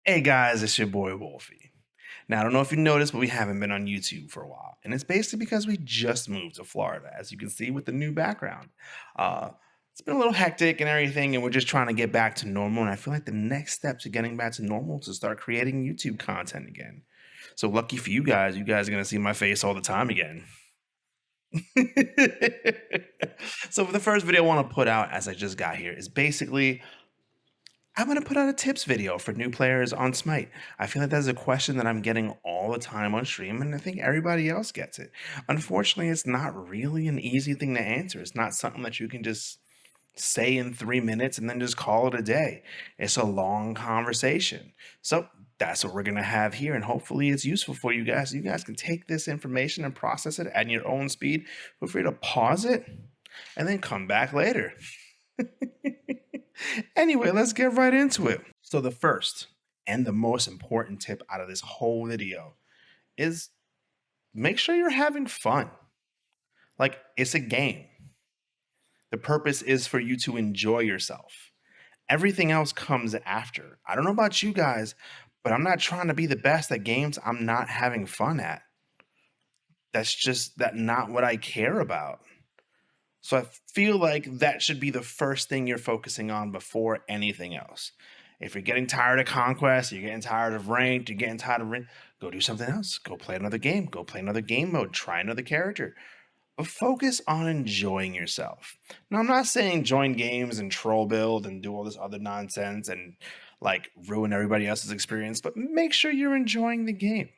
Hey guys, it's your boy Wolfie. Now, I don't know if you noticed, but we haven't been on YouTube for a while. And it's basically because we just moved to Florida, as you can see with the new background. Uh, it's been a little hectic and everything, and we're just trying to get back to normal. And I feel like the next step to getting back to normal is to start creating YouTube content again. So, lucky for you guys are going to see my face all the time again. So, for the first video I want to put out as I just got here is basically I'm going to put out a tips video for new players on Smite. I feel like that's a question that I'm getting all the time on stream, and I think everybody else gets it. Unfortunately, it's not really an easy thing to answer. It's not something that you can just say in 3 minutes and then just call it a day. It's a long conversation. So that's what we're going to have here, and hopefully it's useful for you guys. You guys can take this information and process it at your own speed. Feel free to pause it and then come back later. Anyway, let's get right into it. So, the first and the most important tip out of this whole video is make sure you're having fun. Like, it's a game. The purpose is for you to enjoy yourself. Everything else comes after. I don't know about you guys, but I'm not trying to be the best at games I'm not having fun at. That's just not what I care about. So I feel like that should be the first thing you're focusing on before anything else. If you're getting tired of conquest, you're getting tired of ranked, you're getting tired of ranked, go do something else. Go play another game. Go play another game mode. Try another character. But focus on enjoying yourself. Now, I'm not saying join games and troll build and do all this other nonsense and like ruin everybody else's experience, but make sure you're enjoying the game.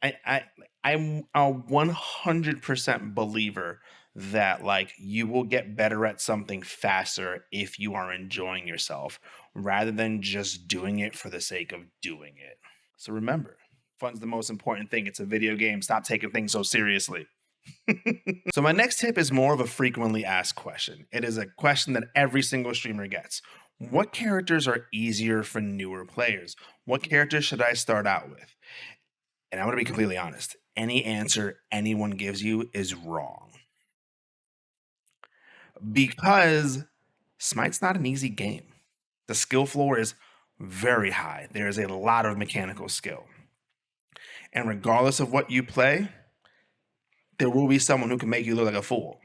I'm a 100% believer that like you will get better at something faster if you are enjoying yourself rather than just doing it for the sake of doing it. So remember, fun's the most important thing. It's a video game. Stop taking things so seriously. So my next tip is more of a frequently asked question. It is a question that every single streamer gets. What characters are easier for newer players? What characters should I start out with? And I'm going to be completely honest. Any answer anyone gives you is wrong. Because Smite's not an easy game. The skill floor is very high. There is a lot of mechanical skill. And regardless of what you play, there will be someone who can make you look like a fool.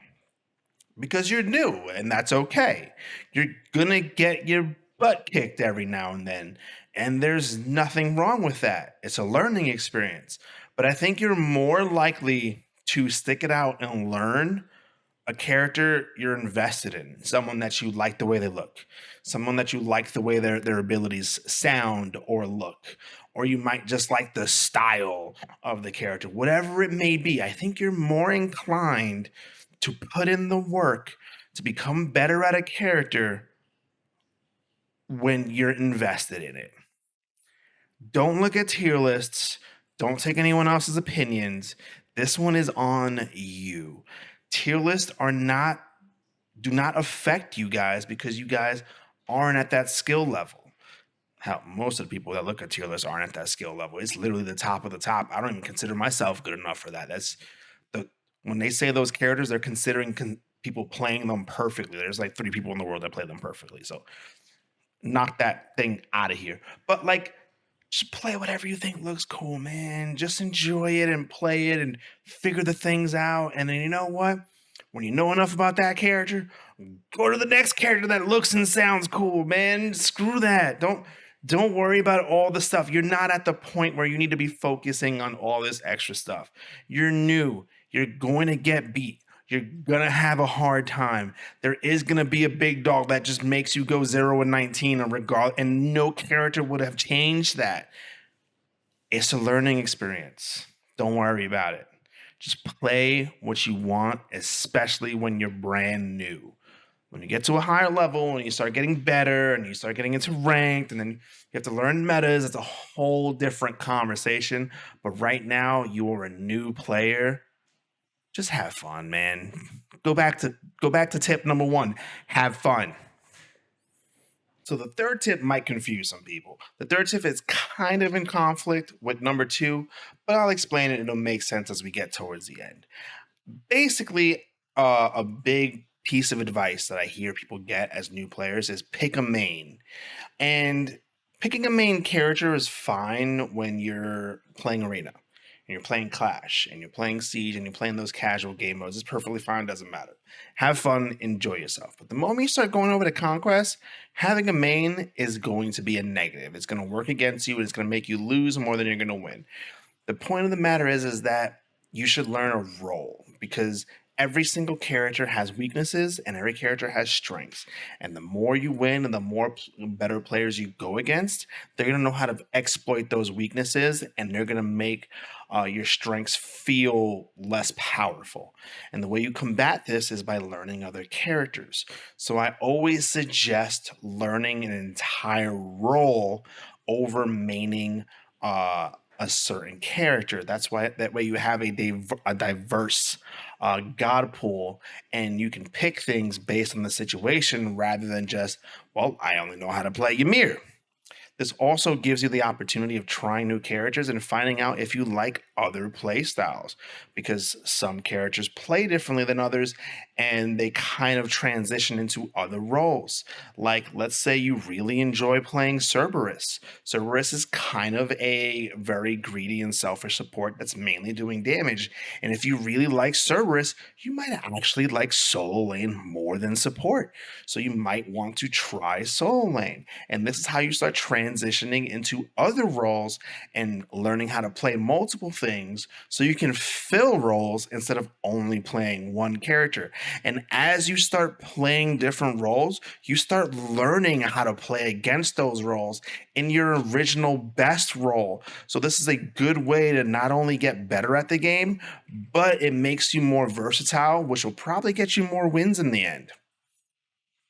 Because you're new, and that's okay. You're going to get your butt kicked every now and then. And there's nothing wrong with that. It's a learning experience. But I think you're more likely to stick it out and learn a character you're invested in, someone that you like the way they look, someone that you like the way their abilities sound or look, or you might just like the style of the character, whatever it may be. I think you're more inclined to put in the work to become better at a character when you're invested in it. Don't look at tier lists. Don't take anyone else's opinions. This one is on you. Tier lists do not affect you guys because you guys aren't at that skill level. How most of the people that look at tier lists aren't at that skill level. It's literally the top of the top. I don't even consider myself good enough for that. That's when they say those characters, they're considering people playing them perfectly. There's like 3 people in the world that play them perfectly. So knock that thing out of here. But like, just play whatever you think looks cool, man. Just enjoy it and play it and figure the things out. And then you know what? When you know enough about that character, go to the next character that looks and sounds cool, man. Screw that. Don't worry about all the stuff. You're not at the point where you need to be focusing on all this extra stuff. You're new. You're going to get beat. You're going to have a hard time. There is going to be a big dog that just makes you go 0 and 19 and no character would have changed that. It's a learning experience. Don't worry about it. Just play what you want, especially when you're brand new. When you get to a higher level and you start getting better and you start getting into ranked and then you have to learn metas, it's a whole different conversation. But right now, you are a new player. Just have fun, man. Go back to tip number 1. Have fun. So the third tip might confuse some people. The third tip is kind of in conflict with number 2, but I'll explain it. It'll make sense as we get towards the end. Basically, a big piece of advice that I hear people get as new players is pick a main. And Picking a main character is fine when you're playing Arena and you're playing Clash and you're playing Siege and you're playing those casual game modes. It's perfectly fine, doesn't matter. Have fun, enjoy yourself. But the moment you start going over to Conquest, having a main is going to be a negative. It's going to work against you and it's going to make you lose more than you're going to win. The point of the matter is that you should learn a role because every single character has weaknesses and every character has strengths. And the more you win and the more better players you go against, they're going to know how to exploit those weaknesses and they're going to make your strengths feel less powerful. And the way you combat this is by learning other characters. So I always suggest learning an entire role over maining a certain character. That's why that way you have a diverse god pool, and you can pick things based on the situation rather than just, well, I only know how to play Ymir. This also gives you the opportunity of trying new characters and finding out if you like other play styles, because some characters play differently than others and they kind of transition into other roles. Like, let's say you really enjoy playing Cerberus. Cerberus is kind of a very greedy and selfish support that's mainly doing damage. And if you really like Cerberus, you might actually like solo lane more than support. So you might want to try solo lane. And this is how you start transitioning into other roles and learning how to play multiple things so you can fill roles instead of only playing one character. And as you start playing different roles, you start learning how to play against those roles in your original best role. So this is a good way to not only get better at the game, but it makes you more versatile, which will probably get you more wins in the end.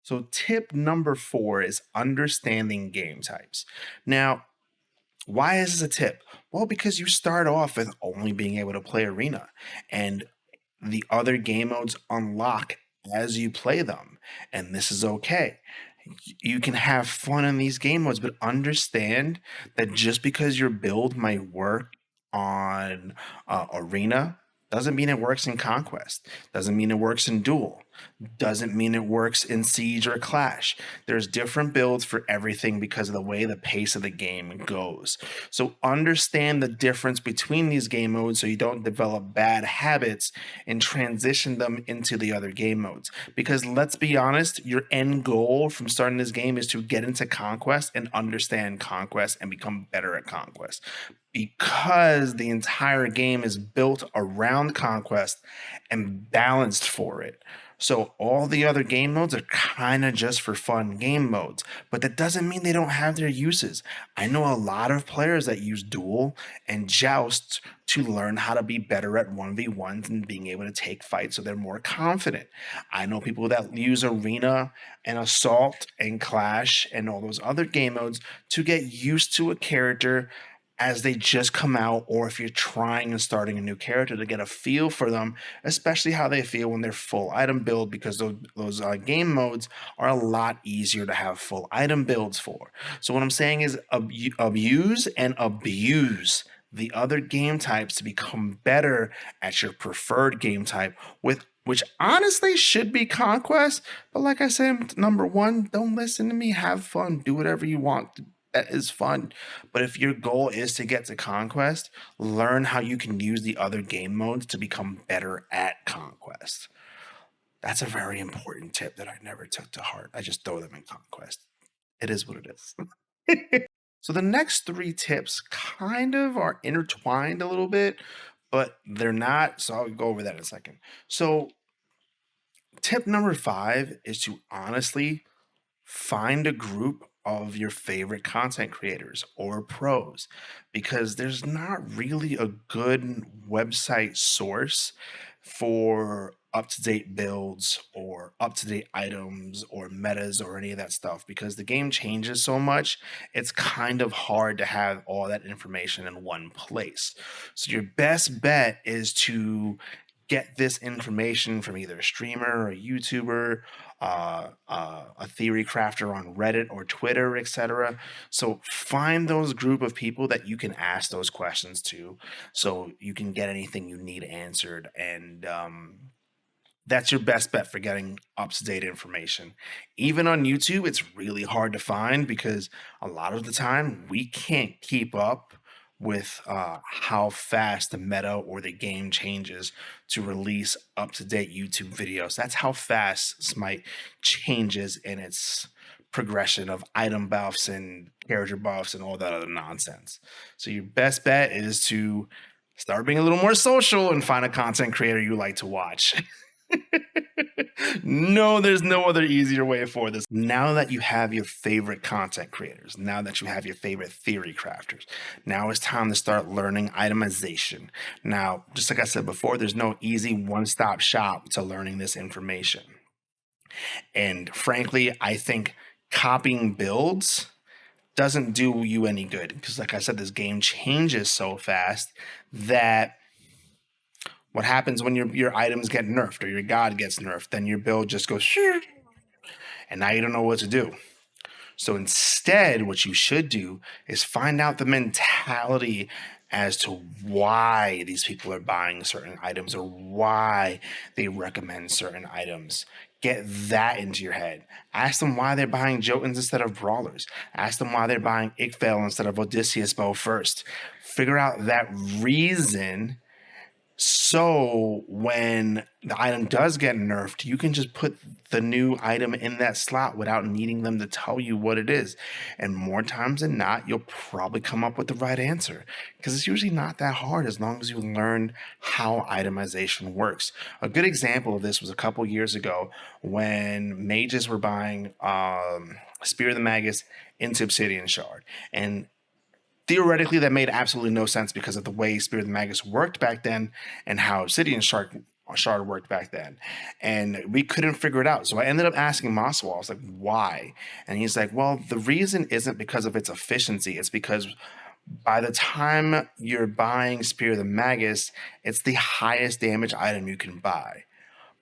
So, tip number 4 is understanding game types. Now, why is this a tip? Well, because you start off with only being able to play Arena, and the other game modes unlock as you play them, and this is okay. You can have fun in these game modes, but understand that just because your build might work on Arena doesn't mean it works in Conquest, doesn't mean it works in Duel, doesn't mean it works in Siege or Clash. There's different builds for everything because of the way the pace of the game goes. So understand the difference between these game modes so you don't develop bad habits and transition them into the other game modes. Because let's be honest, your end goal from starting this game is to get into Conquest and understand Conquest and become better at Conquest. Because the entire game is built around Conquest and balanced for it. So all the other game modes are kind of just for fun game modes, but that doesn't mean they don't have their uses. I know a lot of players that use Duel and Joust to learn how to be better at 1v1s and being able to take fights so they're more confident. I know people that use Arena and Assault and Clash and all those other game modes to get used to a character as they just come out, or if you're trying and starting a new character to get a feel for them, especially how they feel when they're full item build, because those game modes are a lot easier to have full item builds for. So what I'm saying is abuse and abuse the other game types to become better at your preferred game type, with which honestly should be Conquest. But like I said, number 1, don't listen to me, have fun, do whatever you want, that is fun. But if your goal is to get to Conquest, learn how you can use the other game modes to become better at Conquest. That's a very important tip that I never took to heart. I just throw them in Conquest. It is what it is. So the next 3 tips kind of are intertwined a little bit, but they're not. So I'll go over that in a second. So tip number 5 is to honestly find a group of your favorite content creators or pros, because there's not really a good website source for up-to-date builds or up-to-date items or metas or any of that stuff, because the game changes so much. It's kind of hard to have all that information in one place. So your best bet is to get this information from either a streamer or a YouTuber, a theory crafter on Reddit or Twitter, etc. So find those group of people that you can ask those questions to, so you can get anything you need answered. And That's your best bet for getting up-to-date information. Even on YouTube, it's really hard to find because a lot of the time we can't keep up with how fast the meta or the game changes to release up-to-date YouTube videos. That's how fast Smite changes in its progression of item buffs and character buffs and all that other nonsense. So your best bet is to start being a little more social and find a content creator you like to watch. No, there's no other easier way for this. Now that you have your favorite content creators, now that you have your favorite theory crafters, now it's time to start learning itemization. Now, just like I said before, there's no easy one-stop shop to learning this information. And frankly, I think copying builds doesn't do you any good because, like I said, this game changes so fast that what happens when your items get nerfed or your god gets nerfed, then your build just goes and now you don't know what to do. So instead, what you should do is find out the mentality as to why these people are buying certain items or why they recommend certain items. Get that into your head. Ask them why they're buying Jotuns instead of Brawlers. Ask them why they're buying Ickvale instead of Odysseus Bow first. Figure out that reason so when the item does get nerfed, you can just put the new item in that slot without needing them to tell you what it is. And more times than not, you'll probably come up with the right answer because it's usually not that hard as long as you learn how itemization works. A good example of this was a couple years ago when mages were buying Spear of the Magus into Obsidian Shard. And theoretically, that made absolutely no sense because of the way Spirit of the Magus worked back then and how Obsidian Shard worked back then. And we couldn't figure it out. So I ended up asking Maswal, I was like, why? And he's like, well, the reason isn't because of its efficiency. It's because by the time you're buying Spirit of the Magus, it's the highest damage item you can buy.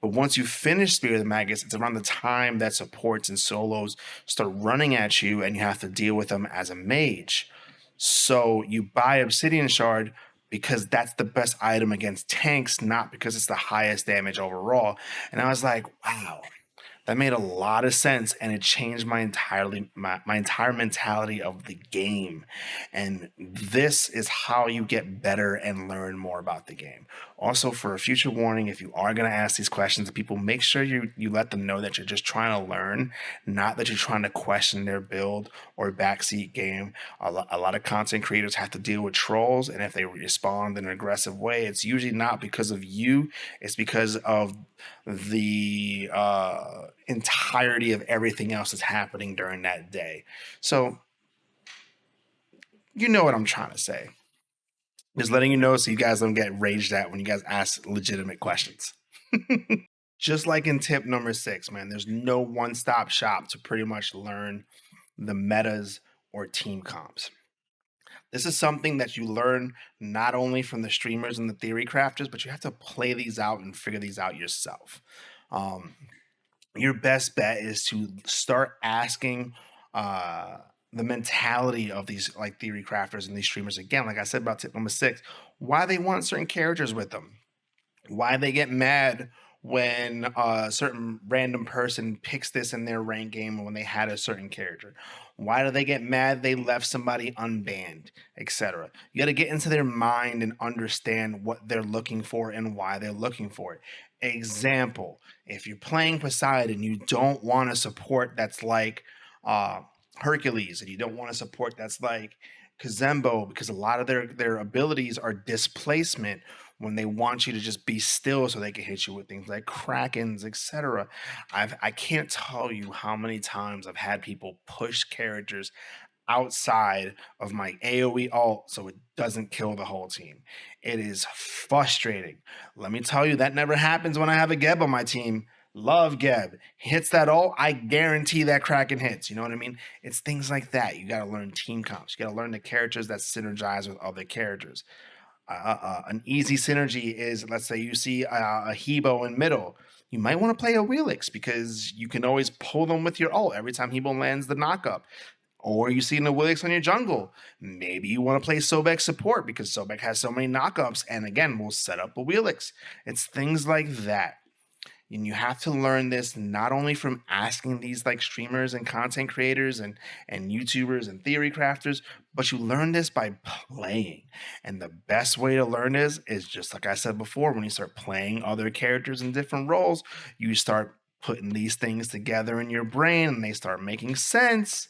But once you finish Spirit of the Magus, it's around the time that supports and solos start running at you and you have to deal with them as a mage. So you buy Obsidian Shard because that's the best item against tanks, not because it's the highest damage overall. And I was like, wow, that made a lot of sense, and it changed my entire mentality of the game. And this is how you get better and learn more about the game. Also, for a future warning, if you are going to ask these questions to people, make sure you let them know that you're just trying to learn, not that you're trying to question their build or backseat game. A lot of content creators have to deal with trolls, and if they respond in an aggressive way, it's usually not because of you, it's because of the entirety of everything else that's happening during that day. So you know what I'm trying to say. Just letting you know so you guys don't get raged at when you guys ask legitimate questions. Just like in tip number 6, man, there's no one-stop shop to pretty much learn the metas or team comps. This is something that you learn not only from the streamers and the theory crafters, but you have to play these out and figure these out yourself. Your best bet is to start asking the mentality of these like theory crafters and these streamers again, like I said about tip number 6, why they want certain characters with them, why they get mad when a certain random person picks this in their rank game when they had a certain character. Why do they get mad they left somebody unbanned, etc. You got to get into their mind and understand what they're looking for and why they're looking for it. Example, if you're playing Poseidon, you don't want to support that's like Hercules, and you don't want to support that's like Kazembo because a lot of their abilities are displacement when they want you to just be still so they can hit you with things like Krakens, etc. I can't tell you how many times I've had people push characters outside of my AoE ult so it doesn't kill the whole team. It is frustrating. Let me tell you, that never happens when I have a Geb on my team. Love Geb. Hits that ult, I guarantee that Kraken hits. You know what I mean? It's things like that. You got to learn team comps. You got to learn the characters that synergize with other characters. An easy synergy is, let's say you see a Hebo in middle. You might want to play a Wheelix because you can always pull them with your ult every time Hebo lands the knockup. Or you see a Wheelix on your jungle. Maybe you want to play Sobek support because Sobek has so many knockups and again, we'll set up a Wheelix. It's things like that. And you have to learn this not only from asking these like streamers and content creators and YouTubers and theory crafters, but you learn this by playing. And the best way to learn this is just like I said before, when you start playing other characters in different roles, you start putting these things together in your brain and they start making sense.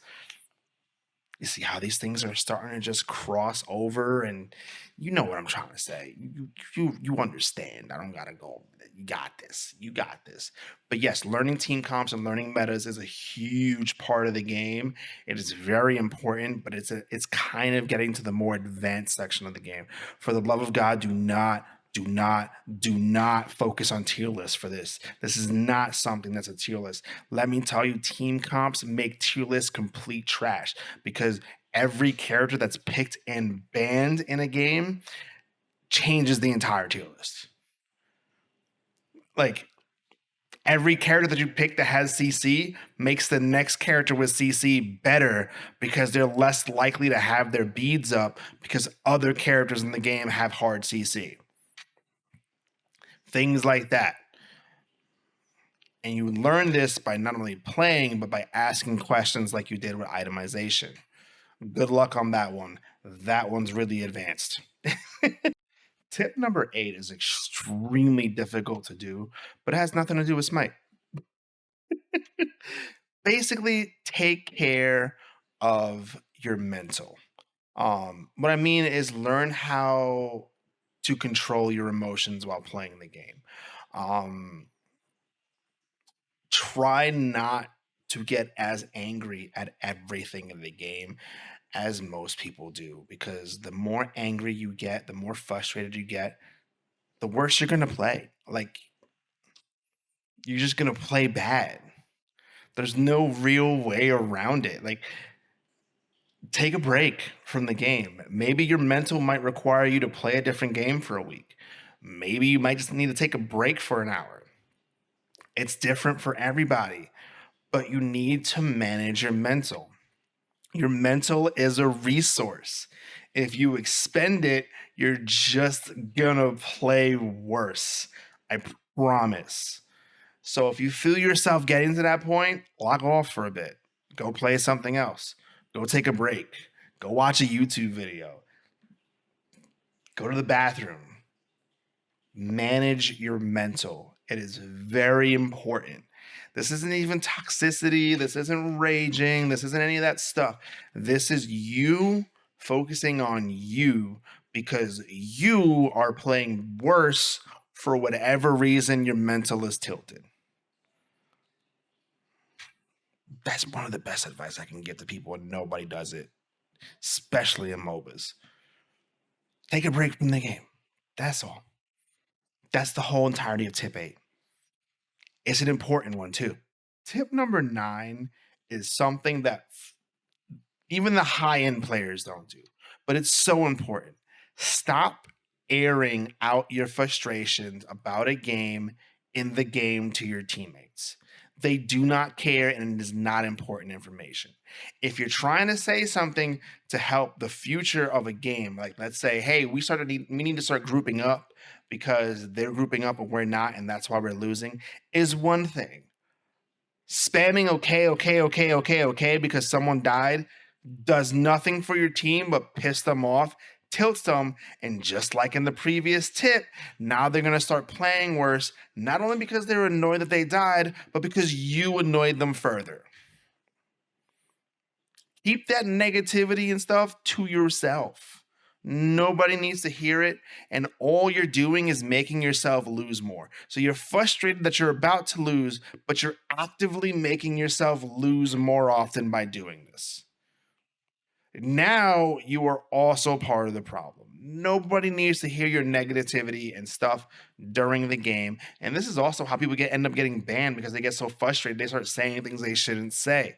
You see how these things are starting to just cross over, and you know what I'm trying to say. You understand. I don't gotta go. You got this. You got this. But yes, learning team comps and learning metas is a huge part of the game. It is very important, but it's kind of getting to the more advanced section of the game. For the love of God, do not focus on tier lists for this. This is not something that's a tier list. Let me tell you, team comps make tier lists complete trash because every character that's picked and banned in a game changes the entire tier list. Like every character that you pick that has CC makes the next character with CC better because they're less likely to have their beads up because other characters in the game have hard CC. Things like that. And you learn this by not only playing, but by asking questions like you did with itemization. Good luck on that one. That one's really advanced. Tip number 8 is extremely difficult to do, but it has nothing to do with Smite. Basically, take care of your mental. What I mean is learn how to control your emotions while playing the game. Um, Try not to get as angry at everything in the game as most people do, because the more angry you get, the more frustrated you get, the worse you're going to play. Like, you're just going to play bad. There's no real way around it. Like, take a break from the game. Maybe your mental might require you to play a different game for a week. Maybe you might just need to take a break for an hour. It's different for everybody, but you need to manage your mental. Your mental is a resource. If you expend it, you're just gonna play worse. I promise. So if you feel yourself getting to that point, log off for a bit. Go play something else. Go take a break. Go watch a YouTube video. Go to the bathroom. Manage your mental. It is very important. This isn't even toxicity. This isn't raging. This isn't any of that stuff. This is you focusing on you because you are playing worse for whatever reason your mental is tilted. That's one of the best advice I can give to people, and nobody does it, especially in MOBAs. Take a break from the game. That's all. That's the whole entirety of tip 8. It's an important one too. Tip number 9 is something that even the high end players don't do, but it's so important. Stop airing out your frustrations about a game in the game to your teammates. They do not care, and it is not important information. If you're trying to say something to help the future of a game, like let's say, hey, we need to start grouping up because they're grouping up and we're not, and that's why we're losing, is one thing. Spamming okay because someone died does nothing for your team but piss them off, tilts them, and just like in the previous tip, now they're going to start playing worse, not only because they're annoyed that they died, but because you annoyed them further. Keep that negativity and stuff to yourself. Nobody needs to hear it, and all you're doing is making yourself lose more. So you're frustrated that you're about to lose, but you're actively making yourself lose more often by doing this. Now you are also part of the problem. Nobody needs to hear your negativity and stuff during the game. And this is also how people end up getting banned because they get so frustrated they start saying things they shouldn't say.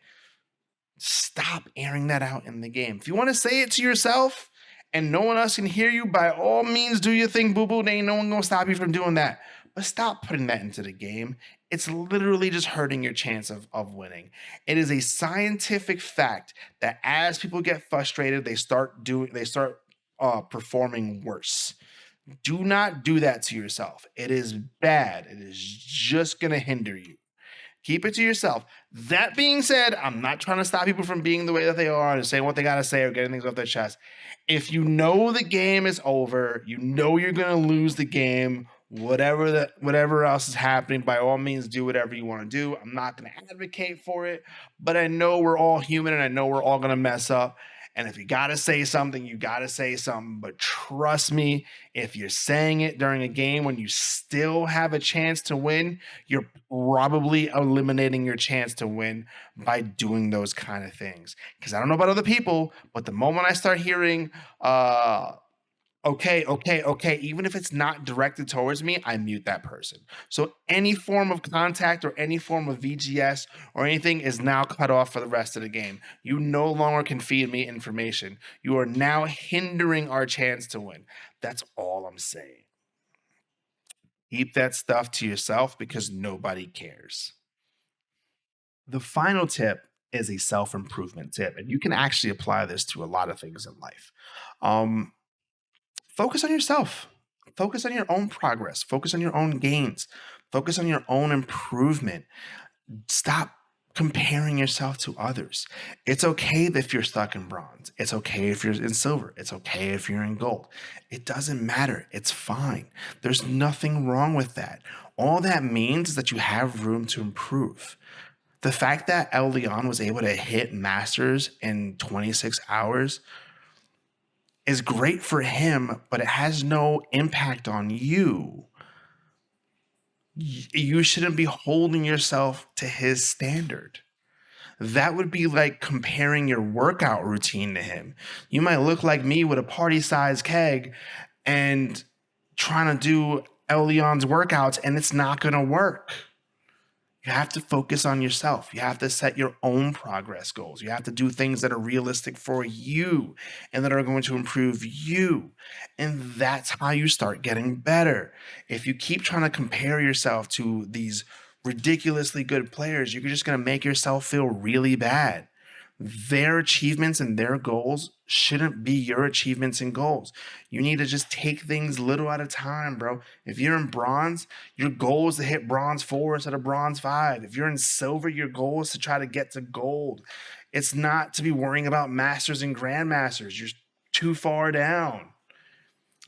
Stop airing that out in the game. If you want to say it to yourself and no one else can hear you, by all means do your thing, boo-boo. There ain't no one gonna stop you from doing that. But stop putting that into the game. It's literally just hurting your chance of winning. It is a scientific fact that as people get frustrated, they start performing worse. Do not do that to yourself. It is bad. It is just going to hinder you. Keep it to yourself. That being said, I'm not trying to stop people from being the way that they are and saying what they got to say or getting things off their chest. If you know the game is over, you know you're going to lose the game, whatever else is happening, by all means do whatever you want to do. I'm not going to advocate for it, but I know we're all human and I know we're all going to mess up. And if you got to say something, you got to say something. But trust me, if you're saying it during a game when you still have a chance to win, you're probably eliminating your chance to win by doing those kind of things. Because I don't know about other people, but the moment I start hearing, okay, even if it's not directed towards me, I mute that person. So any form of contact or any form of VGS or anything is now cut off for the rest of the game. You no longer can feed me information. You are now hindering our chance to win. That's all I'm saying. Keep that stuff to yourself because nobody cares. The final tip is a self-improvement tip, and you can actually apply this to a lot of things in life. Um, Focus on yourself. Focus on your own progress. Focus on your own gains. Focus on your own improvement. Stop comparing yourself to others. It's okay if you're stuck in bronze. It's okay if you're in silver. It's okay if you're in gold. It doesn't matter. It's fine. There's nothing wrong with that. All that means is that you have room to improve. The fact that El Leon was able to hit Masters in 26 hours is great for him, but it has no impact on you. You shouldn't be holding yourself to his standard. That would be like comparing your workout routine to him. You might look like me with a party size keg and trying to do El Leon's workouts, and it's not going to work. You have to focus on yourself. You have to set your own progress goals. You have to do things that are realistic for you and that are going to improve you. And that's how you start getting better. If you keep trying to compare yourself to these ridiculously good players, you're just going to make yourself feel really bad. Their achievements and their goals shouldn't be your achievements and goals. You need to just take things little at a time, bro. If you're in bronze, your goal is to hit bronze 4 instead of bronze 5. If you're in silver, your goal is to try to get to gold. It's not to be worrying about masters and grandmasters. You're too far down.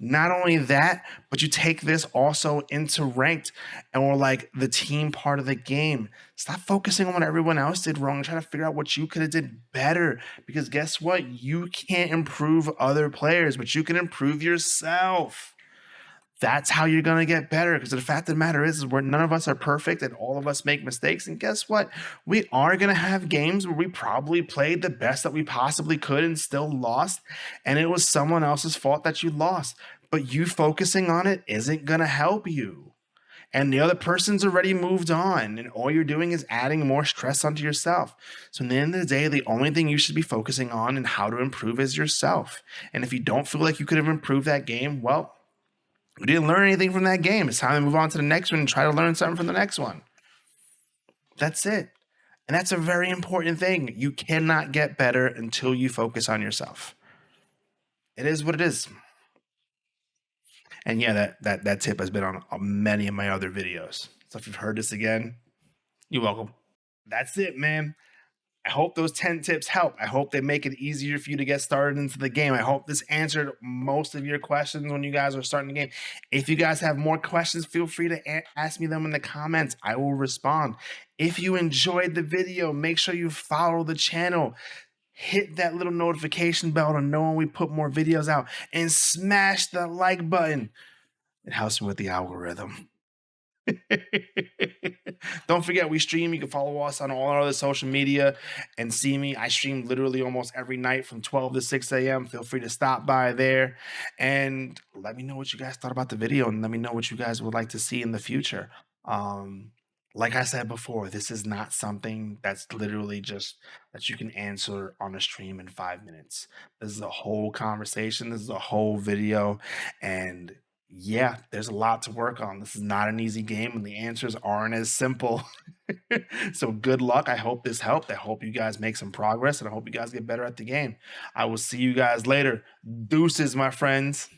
Not only that, but you take this also into ranked and we're like the team part of the game. Stop focusing on what everyone else did wrong and try to figure out what you could have did better. Because guess what? You can't improve other players, but you can improve yourself. That's how you're going to get better. Because the fact of the matter is where none of us are perfect and all of us make mistakes. And guess what? We are going to have games where we probably played the best that we possibly could and still lost. And it was someone else's fault that you lost. But you focusing on it isn't going to help you. And the other person's already moved on. And all you're doing is adding more stress onto yourself. So at the end of the day, the only thing you should be focusing on and how to improve is yourself. And if you don't feel like you could have improved that game, well, we didn't learn anything from that game. It's time to move on to the next one and try to learn something from the next one. That's it. And that's a very important thing. You cannot get better until you focus on yourself. It is what it is. And yeah, that tip has been on many of my other videos. So if you've heard this again, you're welcome. That's it, man. I hope those 10 tips help. I hope they make it easier for you to get started into the game. I hope this answered most of your questions when you guys are starting the game. If you guys have more questions, feel free to ask me them in the comments. I will respond. If you enjoyed the video, make sure you follow the channel. Hit that little notification bell to know when we put more videos out. And smash the like button. It helps me with the algorithm. Don't forget, we stream. You can follow us on all our other social media and see me. I stream literally almost every night from 12 to 6 a.m. Feel free to stop by there and let me know what you guys thought about the video and let me know what you guys would like to see in the future. Like I said before, this is not something that's literally just that you can answer on a stream in 5 minutes. This is a whole conversation. This is a whole video. And yeah, there's a lot to work on. This is not an easy game, and the answers aren't as simple. So good luck. I hope this helped. I hope you guys make some progress, and I hope you guys get better at the game. I will see you guys later. Deuces, my friends.